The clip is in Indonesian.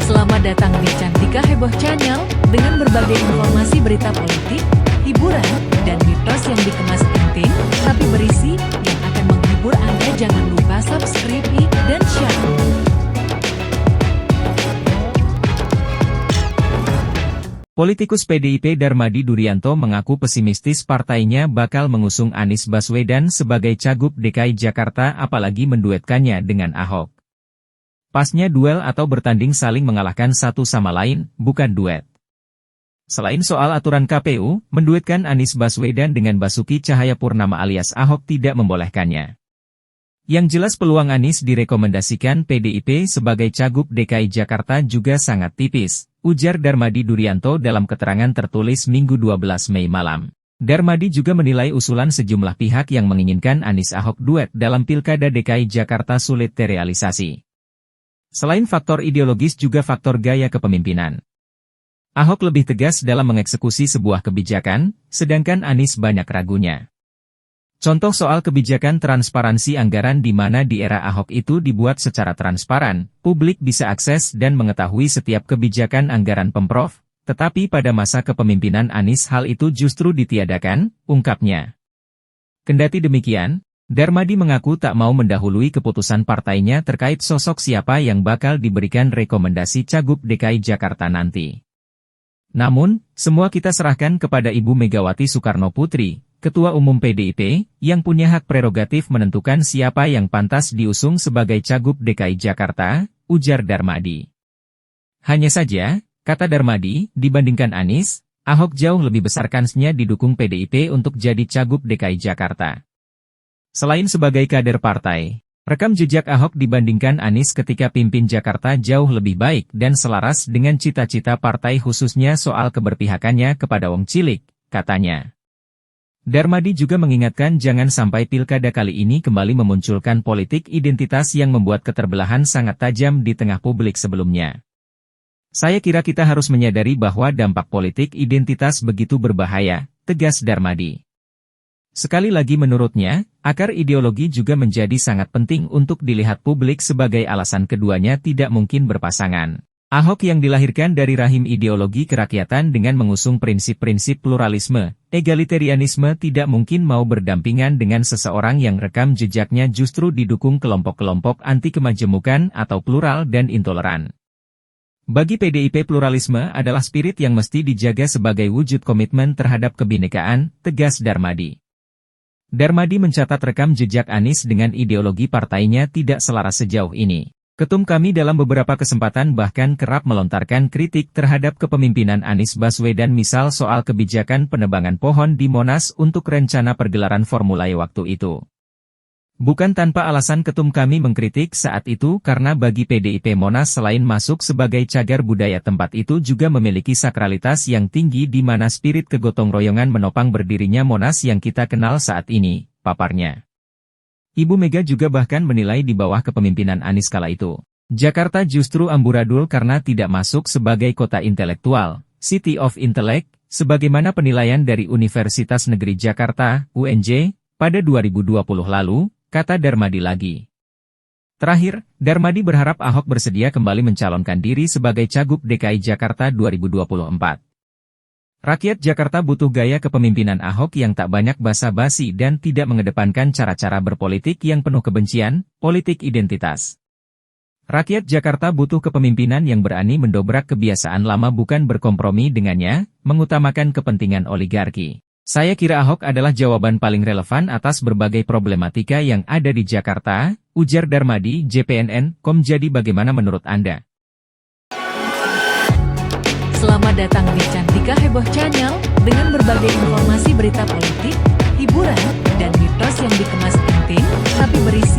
Selamat datang di Cantika Heboh Channel dengan berbagai informasi berita politik, hiburan, dan mitos yang dikemas penting tapi berisi yang akan menghibur Anda. Jangan lupa subscribe dan share. Politikus PDIP Darmadi Durianto mengaku pesimistis partainya bakal mengusung Anies Baswedan sebagai Cagup DKI Jakarta apalagi menduetkannya dengan Ahok. Pasnya duel atau bertanding saling mengalahkan satu sama lain, bukan duet. Selain soal aturan KPU, menduetkan Anies Baswedan dengan Basuki Cahayapurnama alias Ahok tidak membolehkannya. Yang jelas peluang Anies direkomendasikan PDIP sebagai Cagup DKI Jakarta juga sangat tipis, ujar Darmadi Durianto dalam keterangan tertulis Minggu 12 Mei malam. Darmadi juga menilai usulan sejumlah pihak yang menginginkan Anies Ahok duet dalam Pilkada DKI Jakarta sulit terrealisasi. Selain faktor ideologis juga faktor gaya kepemimpinan. Ahok lebih tegas dalam mengeksekusi sebuah kebijakan, sedangkan Anies banyak ragunya. Contoh soal kebijakan transparansi anggaran di mana di era Ahok itu dibuat secara transparan, publik bisa akses dan mengetahui setiap kebijakan anggaran Pemprov, tetapi pada masa kepemimpinan Anies hal itu justru ditiadakan, ungkapnya. Kendati demikian, Darmadi mengaku tak mau mendahului keputusan partainya terkait sosok siapa yang bakal diberikan rekomendasi Cagup DKI Jakarta nanti. Namun, semua kita serahkan kepada Ibu Megawati Soekarno Putri, Ketua Umum PDIP, yang punya hak prerogatif menentukan siapa yang pantas diusung sebagai Cagup DKI Jakarta, ujar Darmadi. Hanya saja, kata Darmadi, dibandingkan Anies, Ahok jauh lebih besar kansnya didukung PDIP untuk jadi Cagup DKI Jakarta. Selain sebagai kader partai, rekam jejak Ahok dibandingkan Anies ketika pimpin Jakarta jauh lebih baik dan selaras dengan cita-cita partai khususnya soal keberpihakannya kepada wong cilik, katanya. Darmadi juga mengingatkan jangan sampai pilkada kali ini kembali memunculkan politik identitas yang membuat keterbelahan sangat tajam di tengah publik sebelumnya. Saya kira kita harus menyadari bahwa dampak politik identitas begitu berbahaya, tegas Darmadi. Sekali lagi menurutnya, akar ideologi juga menjadi sangat penting untuk dilihat publik sebagai alasan keduanya tidak mungkin berpasangan. Ahok yang dilahirkan dari rahim ideologi kerakyatan dengan mengusung prinsip-prinsip pluralisme, egalitarianisme tidak mungkin mau berdampingan dengan seseorang yang rekam jejaknya justru didukung kelompok-kelompok anti kemajemukan atau plural dan intoleran. Bagi PDIP pluralisme adalah spirit yang mesti dijaga sebagai wujud komitmen terhadap kebinekaan, tegas Darmadi. Darmadi mencatat rekam jejak Anies dengan ideologi partainya tidak selaras sejauh ini. Ketum kami dalam beberapa kesempatan bahkan kerap melontarkan kritik terhadap kepemimpinan Anies Baswedan misal soal kebijakan penebangan pohon di Monas untuk rencana pergelaran Formula E waktu itu. Bukan tanpa alasan ketum kami mengkritik saat itu karena bagi PDIP Monas selain masuk sebagai cagar budaya tempat itu juga memiliki sakralitas yang tinggi di mana spirit kegotong royongan menopang berdirinya Monas yang kita kenal saat ini, paparnya. Ibu Mega juga bahkan menilai di bawah kepemimpinan Anies kala itu. Jakarta justru amburadul karena tidak masuk sebagai kota intelektual, City of Intellect, sebagaimana penilaian dari Universitas Negeri Jakarta, UNJ, pada 2020 lalu, kata Darmadi lagi. Terakhir, Darmadi berharap Ahok bersedia kembali mencalonkan diri sebagai Cagup DKI Jakarta 2024. Rakyat Jakarta butuh gaya kepemimpinan Ahok yang tak banyak basa-basi dan tidak mengedepankan cara-cara berpolitik yang penuh kebencian, politik identitas. Rakyat Jakarta butuh kepemimpinan yang berani mendobrak kebiasaan lama bukan berkompromi dengannya, mengutamakan kepentingan oligarki. Saya kira Ahok adalah jawaban paling relevan atas berbagai problematika yang ada di Jakarta, ujar Darmadi JPNN.com. Jadi bagaimana menurut Anda? Selamat datang di Cantika Heboh Channel dengan berbagai informasi berita politik, hiburan, dan mitos yang dikemas penting tapi berisi